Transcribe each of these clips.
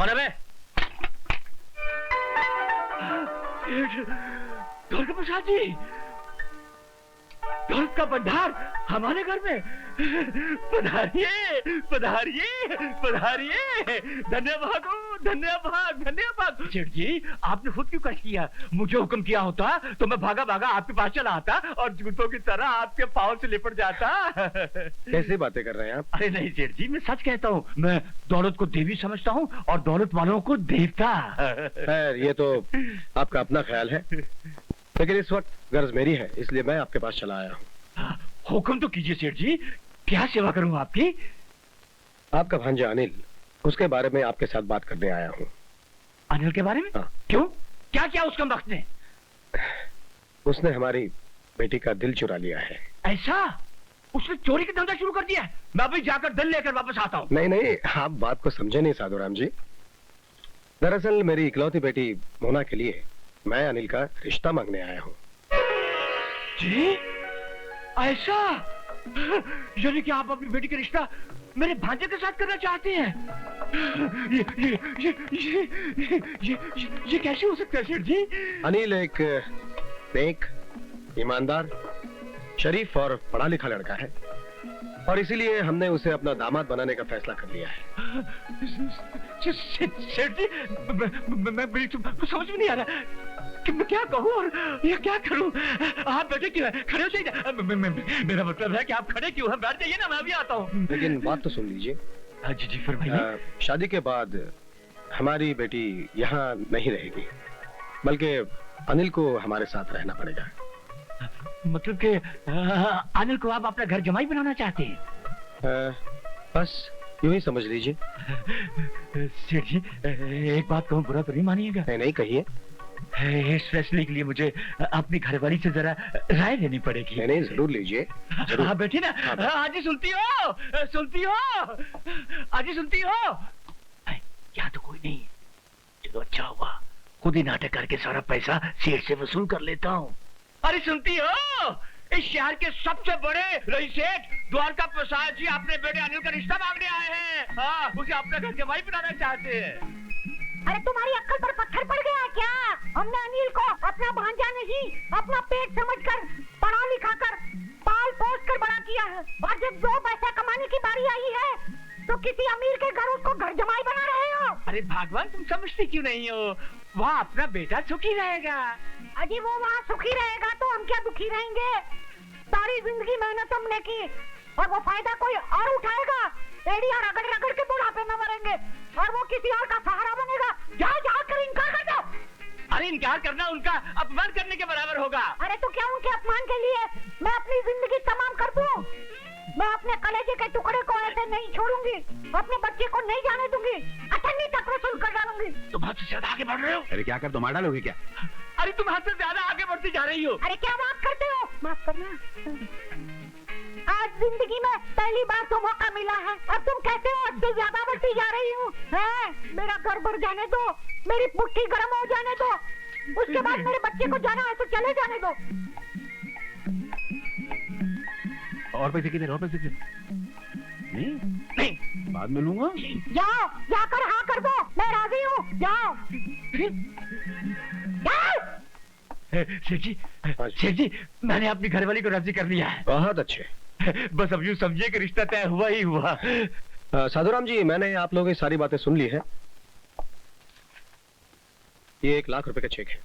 कौन है बे? द्वारका प्रसाद जी, दौलत का भंडार हमारे घर में। पधारिए पधारिए पधारिए। धन्यवाद धन्यवाद धन्यवाद। सेठ जी, आपने खुद क्यों कष्ट किया? मुझे हुक्म किया होता तो मैं भागा भागा आपके पास चला आता और जूतों की तरह आपके पाँव से लिपट जाता। कैसी बातें कर रहे हैं आप? अरे नहीं सेठ जी, मैं सच कहता हूँ। मैं दौलत को देवी समझता हूँ और दौलत वालों को देवता। खैर, ये तो आपका अपना ख्याल है, लेकिन इस वक्त गर्ज मेरी है, इसलिए मैं आपके पास चला आया हूँ। हुक्म तो कीजिए सेठ जी, क्या सेवा करूँ आपकी? आपका भांजा अनिल, उसके बारे में आपके साथ बात करने आया हूँ। अनिल के बारे में? हाँ। क्यों? क्या किया उसका वक्त ने? उसने हमारी बेटी का दिल चुरा लिया है। ऐसा? उसने चोरी का धंधा शुरू कर दिया है? मैं अभी जाकर दिल लेकर वापस आता हूँ। नहीं नहीं, आप बात को समझे नहीं साधुराम जी। दरअसल मेरी इकलौती बेटी मोना के लिए मैं अनिल का रिश्ता मांगने आया हूँ। जी? ऐसा? यानी कि आप अपनी बेटी का रिश्ता मेरे भांजे के साथ करना चाहते हैं? ये कैसे हो सकता है सेठ जी? अनिल एक नेक, ईमानदार, शरीफ और पढ़ा लिखा लड़का है और इसीलिए हमने उसे अपना दामाद बनाने का फैसला कर लिया है। सेठ जी, मैं समझ में नहीं आ रहा कि मैं क्या कहूँ और ये क्या करूँ। आप बैठे क्यों हैं? खड़े हो जाइए। मेरा मतलब है कि आप खड़े क्यों हैं? बैठ जाइए ना, मैं अभी आता हूँ। लेकिन बात तो सुन लीजिए। जी जी फरमाइए। शादी के बाद हमारी बेटी यहाँ नहीं रहेगी, बल्कि अनिल को हमारे साथ रहना पड़ेगा। मतलब कि अनिल को आप अपना घर जमाई बनाना चाहते हैं? बस यूं ही समझ लीजिए। सेठ जी, एक बात कहूँ, बुरा तो नहीं मानिएगा? नहीं नहीं, कहिए। इस फैसले के लिए मुझे अपनी घरवाली से जरा राय लेनी पड़ेगी। नहीं नहीं, जरूर लीजिए। जरूर। हाँ बैठी ना। आजी सुनती हो? सुनती हो? आजी सुनती हो? यहाँ तो कोई नहीं। चलो अच्छा हुआ, खुद ही नाटक करके सारा पैसा सेठ से वसूल कर लेता हूँ। अरे सुनती हो? इस शहर के सबसे बड़े रईस सेठ द्वारका प्रसाद जी अपने बेटे अनिल का रिश्ता मांगने आए हैं। हाँ, उसे अपना घर जमाई बनाना चाहते हैं। अरे तुम्हारी अक्ल पर पत्थर पड़ गया क्या? हमने अनिल को अपना भांजा नहीं, अपना पेट समझकर, पढ़ा लिखा कर, पाल पोस कर बड़ा किया है, और जब 2 पैसा कमाने की बारी आई है तो किसी अमीर के घर उसको घर जमाई बना रहे हो। अरे भगवान, तुम समझती क्यों नहीं हो? वहाँ अपना बेटा सुखी रहेगा। अजी वो वहाँ सुखी रहेगा तो हम क्या दुखी रहेंगे? सारी जिंदगी मेहनत हमने की और वो फायदा कोई और उठाएगा। एड़ियां रगड़ रगड़ के बुढ़ापे में मरेंगे और वो किसी और का सहारा बनेगा। जाओ जाओ कर इनकार कर दो। अरे इनकार करना उनका अपमान करने के बराबर होगा। अरे तो क्या उनके अपमान के लिए मैं अपनी जिंदगी तमाम कर दूं? मैं अपने कलेजे के टुकड़े को ऐसे नहीं छोड़ूंगी, अपने बच्चे को नहीं जाने दूंगी, अठन्नी तक वसूल कर डालूंगी। तुम हद से ज्यादा आगे बढ़ रहे हो। अरे क्या कर दो, मार डालोगे क्या? अरे तुम हद से ज्यादा आगे बढ़ती जा रही हो। अरे क्या बात करते हो? माफ करना, आज जिंदगी में पहली बार तो मौका मिला है और तुम कहते हो हद से ज्यादा बढ़ती जा रही हूँ। मेरा घर भर जाने दो, मेरी मुट्ठी गर्म हो जाने दो, उसके बाद मेरे बच्चे को जाना है तो चले जाने दो। और पैसे किधर? और पैसे किधर? नहीं, बाद में लूंगा। जाओ, जाकर हाँ कर दो, मैं राजी हूँ। जाओ। सेठ जी, मैंने अपनी घरवाली को राजी कर लिया है। बहुत अच्छे। बस अब यूँ समझिए कि रिश्ता तय हुआ ही हुआ। साधुराम जी, मैंने आप लोगों की सारी बातें सुन ली है। ये 1 लाख रुपए का चेक है।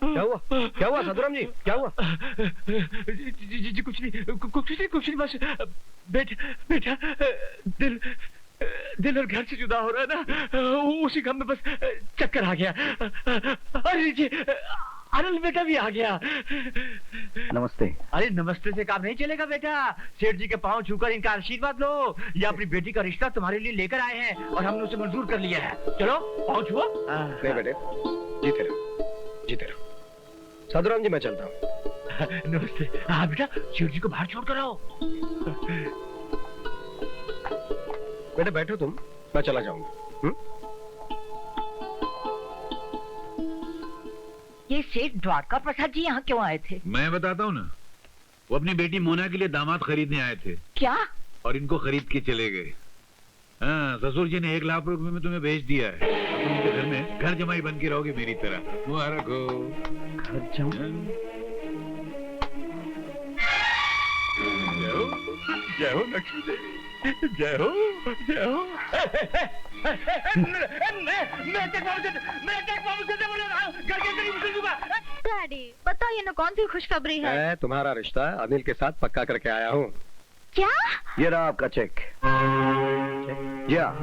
क्या हुआ? क्या हुआ साधुराम जी? क्या हुआ? जी कुछ नहीं, बस बेटा दिल और घर से जुदा हो रहा है ना, उसी गम में बस चक्कर आ गया। अरे जी, अनिल बेटा भी आ गया। नमस्ते। अरे नमस्ते से काम नहीं चलेगा बेटा। सेठ जी के पांव छूकर इनका आशीर्वाद लो। ये अपनी बेटी का रिश्ता तुम्हारे लिए लेकर आए हैं और हमने उसे मंजूर कर लिया है। चलो पांव छुओ। नहीं बेटे, जीते रहो, जीते रहो। साधुराम जी, मैं चलता हूँ। नमस्ते। हाँ बेटा, सेठ जी को बाहर छोड़ कर आओ। बेटे बैठो तुम, मैं चला जाऊंगा। ये सेठ द्वारका प्रसाद जी यहाँ क्यों आए थे? मैं बताता हूँ ना। वो अपनी बेटी मोना के लिए दामाद खरीदने आए थे क्या? और इनको खरीद के चले गए। हाँ, ससुर जी ने 1 लाख रुपए में तुम्हें भेज दिया है। अब तुम उनके घर में घर जमाई बन के रहोगे मेरी तरह। मुबारक हो। घर जाऊं? जय हो, जय हो लक्ष्मी देवी, जय हो, जय हो। डैडी बताइए ना, कौन सी खुशखबरी है? मैं तुम्हारा रिश्ता अनिल के साथ पक्का करके आया हूँ। क्या? ये रहा आपका चेक। जी हाँ,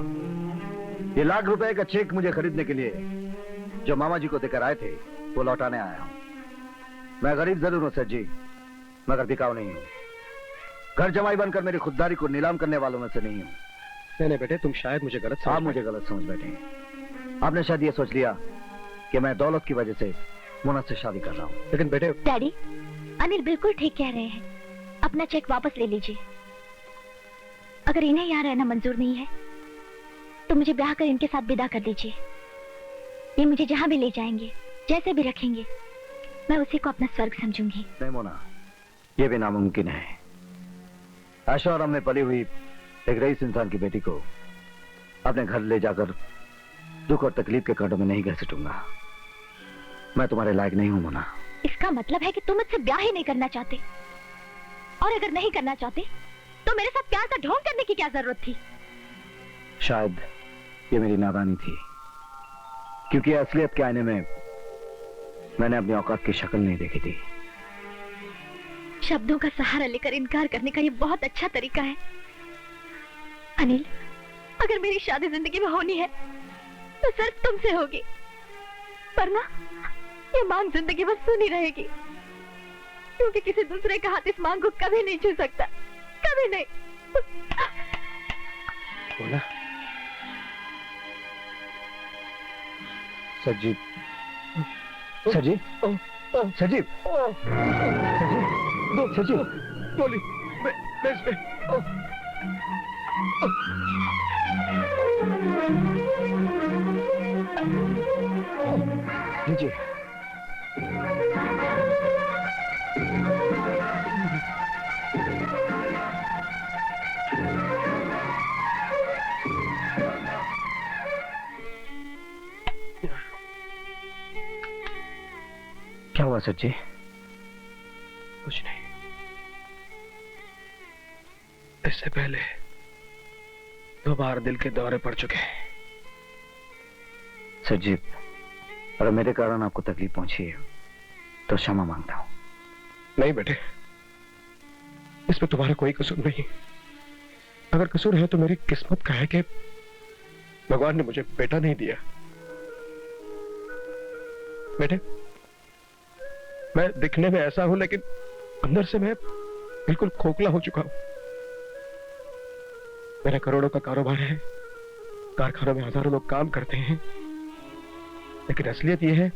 ये लाख रुपए का चेक मुझे खरीदने के लिए जो मामा जी को देकर आए थे वो लौटाने आया हूँ। मैं गरीब जरूर हूँ सर जी, मगर बिकाऊ नहीं हूँ। घर जमाई बनकर मेरी खुददारी को नीलाम करने वालों में से नहीं हूँ। नहीं बेटे, तुम शायद मुझे गलत आप समझ मुझे गलत समझ बैठे। आपने शायद ये सोच लिया कि मैं दौलत की वजह से मोना से शादी कर रहा हूँ। लेकिन बेटे, डैडी अनिल बिल्कुल ठीक कह रहे हैं, अपना चेक वापस ले लीजिए। अगर इन्हें यहाँ रहना मंजूर नहीं है तो मुझे ब्याह कर इनके साथ विदा कर दीजिए। ये मुझे जहाँ भी ले जाएंगे, जैसे भी रखेंगे, मैं उसी को अपना स्वर्ग समझूंगी। नहीं मोना, ये भी नामुमकिन है। ऐशोआराम में पली हुई एक रईस इंसान की बेटी को अपने घर ले जाकर दुख और तकलीफ के कांटों में नहीं घसीटूंगा। मैं तुम्हारे लायक नहीं हूं मोना। इसका मतलब है कि तुम मुझसे ब्याह ही नहीं करना चाहते, और अगर नहीं करना चाहते तो मेरे साथ प्यार का ढोंग करने की क्या जरूरत थी? शायद ये मेरी नादानी थी, क्योंकि असलियत के आईने में मैंने अपनी औकात की शक्ल नहीं देखी थी। शब्दों का सहारा लेकर इनकार करने का ये बहुत अच्छा तरीका है। अनिल, अगर मेरी शादी जिंदगी में होनी है तो सिर्फ तुमसे होगी, वरना ये मांग जिंदगी भर सुनी रहेगी, क्योंकि किसी दूसरे का हाथ इस मांग को कभी नहीं छू सकता, कभी नहीं। बोला सजीव, सजीव, सजीव, सजीव, बोली मैं इसमें लीजिए। क्या हुआ सच्ची? कुछ नहीं। इससे पहले 2 बार दिल के दौरे पड़ चुके हैं। सजीव, अगर मेरे कारण आपको तकलीफ पहुंची है तो क्षमा मांगता हूं। नहीं बेटे, इसमें तुम्हारा कोई कसूर नहीं। अगर कसूर है तो मेरी किस्मत का है कि भगवान ने मुझे बेटा नहीं दिया। बेटे, मैं दिखने में ऐसा हूं, लेकिन अंदर से मैं बिल्कुल खोखला हो चुका हूं। मेरा करोड़ों का कारोबार है, कारखानों में हजारों लोग काम करते हैं, लेकिन असलियत यह है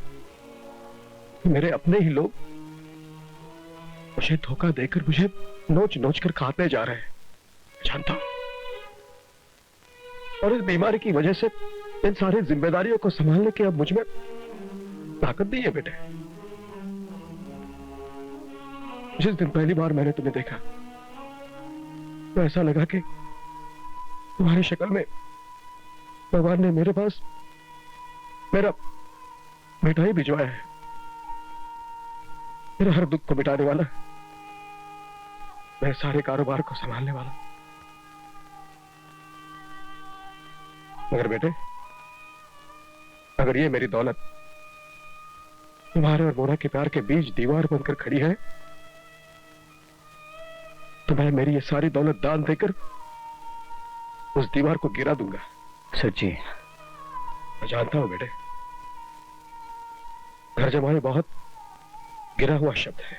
कि मेरे अपने ही लोग मुझे धोखा देकर मुझे नोच नोच कर खाते जा रहे हैं, जानता हूं। और इस बीमारी की वजह से इन सारी जिम्मेदारियों को संभालने की अब मुझ में ताकत नहीं है बेटे। जिस दिन पहली बार मैंने तुम्हें देखा तो ऐसा लगा कि तुम्हारी शक्ल में भगवान ने मेरे पास मेरा बेटा ही भिजवाया है, मेरे हर दुख को मिटाने वाला, मेरे सारे कारोबार को संभालने वाला। मगर बेटे, अगर ये मेरी दौलत तुम्हारे और मोना के प्यार के बीच दीवार बनकर खड़ी है तो मैं मेरी ये सारी दौलत दान देकर उस दीवार को गिरा दूंगा। सच्ची? मैं जानता हूं बेटे, घर जमाई बहुत गिरा हुआ शब्द है,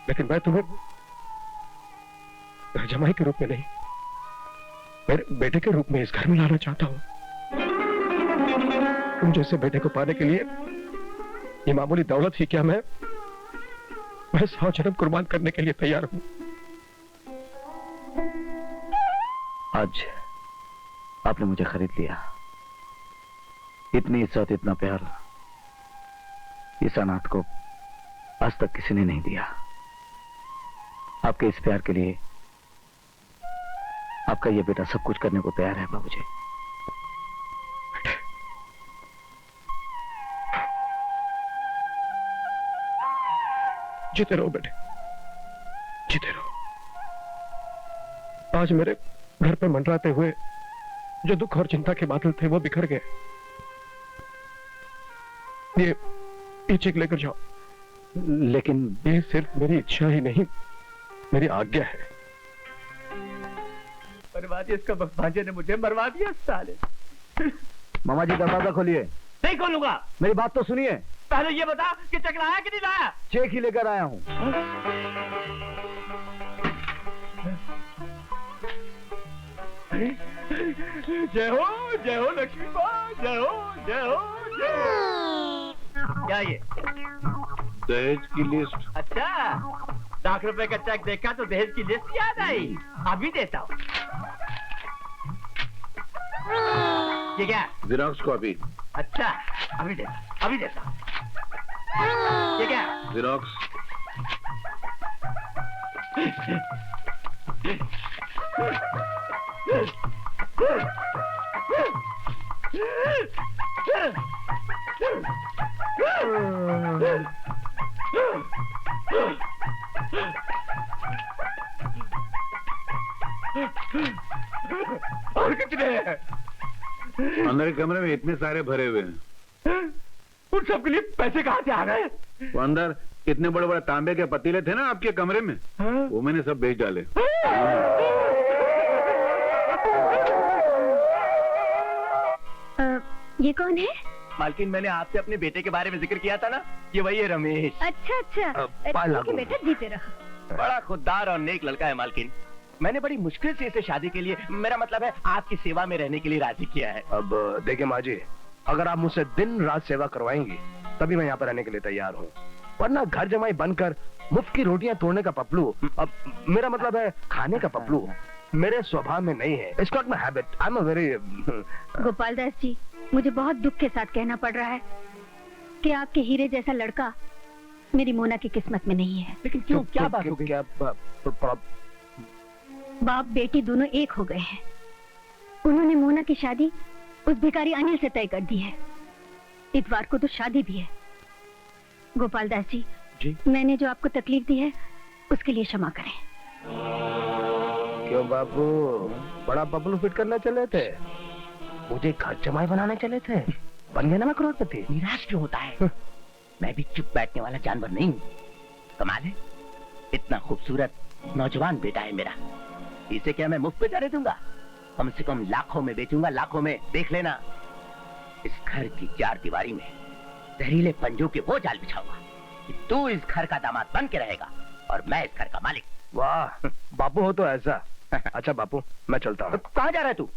लेकिन मैं तुम्हें घर जमाई के रूप में नहीं, मेरे बेटे के रूप में इस घर में लाना चाहता हूं। तुम जैसे बेटे को पाने के लिए ये मामूली दौलत ही क्या, मैं 100 जन्म कुर्बान करने के लिए तैयार हूं। आज आपने मुझे खरीद लिया। इतनी इज्जत, इतना प्यार इस अनाथ को आज तक किसी ने नहीं दिया। आपके इस प्यार के लिए आपका ये बेटा सब कुछ करने को तैयार है बाबूजी। जीते रहो बेटे, जीते रहो। आज मेरे घर पे मंडराते हुए जो दुख और चिंता के बादल थे वो बिखर गए। ये चेक लेकर जाओ। लेकिन ये सिर्फ मेरी इच्छा ही नहीं, मेरी आज्ञा है। मरवा दिया इसका भांजे ने, मुझे मरवा दिया साले। मामा जी दरवाजा खोलिए। नहीं खोलूंगा। मेरी बात तो सुनिए। पहले ये बता कि चेक लाया कि नहीं लाया। चेक ही लेकर आया हूं। जय हो लक्ष्मी माँ, जय हो जय हो जय हो। क्या ये? दहेज की लिस्ट। अच्छा, ₹1,00,000 का चेक देखा तो दहेज की लिस्ट याद आई। अभी देता हूँ। ये क्या? Xerox copy. अच्छा, अभी देता। ये क्या? जेरॉक्स। और कितने हैं? अंदर के कमरे में इतने सारे भरे हुए हैं। उन सबके लिए पैसे कहाँ से आ गए? वो अंदर इतने बड़े बड़े तांबे के पतीले थे ना आपके कमरे में, वो मैंने सब बेच डाले। ये कौन है? मालकिन, मैंने आपसे अपने बेटे के बारे में जिक्र किया था ना, ये वही है रमेश। अच्छा अच्छा, ठीक है बेटा, जीते रहो। बड़ा खुददार और नेक लड़का है मालकिन। मैंने बड़ी मुश्किल से इसे शादी के लिए, मेरा मतलब है आपकी सेवा में रहने के लिए राजी किया है। अब देखिए माँ जी, अगर आप मुझसे दिन रात सेवा करवाएंगी तभी मैं यहाँ पर रहने के लिए तैयार हूँ, वरना घर जमाई बनकर मुफ्त की रोटियां तोड़ने का पपलू, अब मेरा मतलब है खाने का पपलू, मेरे स्वभाव में नहीं है। It's not my habit. I am a very. Gopal Das ji, मुझे बहुत दुख के साथ कहना पड़ रहा है कि आपके हीरे जैसा लड़का मेरी मोना की किस्मत में नहीं है। लेकिन क्यों, क्या बात हो गई? क्या बाप बेटी दोनों एक हो गए हैं। उन्होंने मोना की शादी उस भिखारी अनिल से तय कर दी है। इतवार को तो शादी भी है। गोपाल दास जी, मैंने जो आपको तकलीफ दी है उसके लिए क्षमा करें। क्यों बाबू, बड़ा बबलू फिट करना चले थे? मुझे घर जमाई बनाने चले थे? बन गया ना मैं करोड़पति। निराश क्यों होता है? मैं भी चुप बैठने वाला जानवर नहीं हूँ। कमाल है, इतना खूबसूरत नौजवान बेटा है मेरा, इसे क्या मैं मुफ्त में जाने दूंगा? कम से कम लाखों में बेचूंगा, लाखों में। देख लेना, इस घर की 4 दीवारी में जहरीले पंजों के वो जाल बिछाऊंगा कि तू इस घर का दामाद बन के रहेगा और मैं इस घर का मालिक। वाह बापू, हो तो ऐसा। अच्छा बापू, मैं चलता हूँ। कहाँ जा रहा है तू?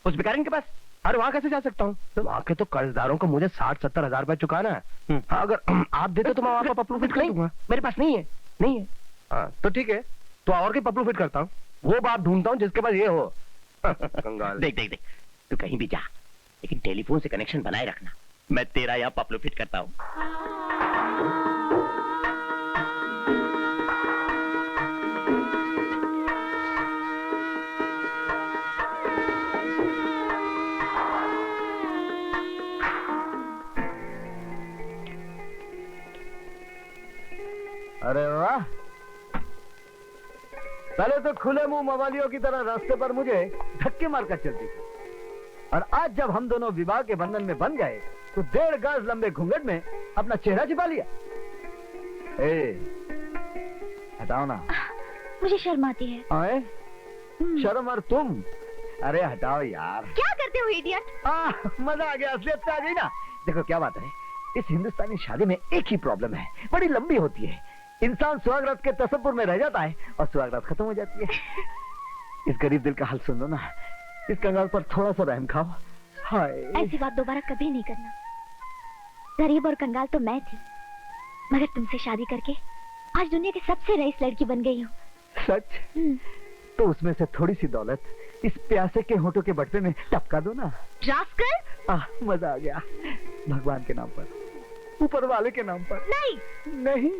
उस भिखारी के पास? अरे वहाँ कैसे जा सकता हूँ? तो वहाँ के तो कर्जदारों को मुझे 60-70 हजार रुपए चुकाना है। हाँ, अगर आप देते तो मैं वहाँ का पपलू फिट कर दूंगा। मेरे पास नहीं है। नहीं है। हाँ तो ठीक है, तो और के पपलू फिट करता हूँ। वो बात ढूंढता हूँ जिसके पास ये हो। कंगाल। देख देख देख, तू कहीं भी जा, लेकिन टेलीफोन से कनेक्शन बनाए रखना। मैं तेरा यहाँ पपलू फिट करता हूँ। अरे वाह, पहले तो खुले मुंह मवालियों की तरह रास्ते पर मुझे धक्के मारकर चलती थी, और आज जब हम दोनों विवाह के बंधन में बन गए तो 1.5 गज लंबे घूंघट में अपना चेहरा छिपा लिया। हटाओ ना। मुझे शर्म आती है। आए? शर्म और तुम? अरे हटाओ यार। क्या करते हो इडियट? मजा आ गया, असलियत पे आ गई ना। देखो क्या बात है, इस हिंदुस्तानी शादी में एक ही प्रॉब्लम है, बड़ी लंबी होती है। इंसान सुहागरात के तसव्वुर में रह जाता है और सुहागरात खत्म हो जाती है। इस गरीब दिल का हाल सुन लो ना, इस कंगाल पर थोड़ा सा रहम खाओ। हाय, ऐसी बात दोबारा कभी नहीं करना। गरीब और कंगाल तो मैं थी, मगर तुमसे शादी करके आज दुनिया की सबसे रईस लड़की बन गई हूँ। सच? तो उसमें से थोड़ी सी दौलत इस प्यासे के होठों के बटवे में टपका दो ना। रास्कल! मजा आ गया। भगवान के नाम पर, ऊपर वाले के नाम पर। नहीं। नहीं।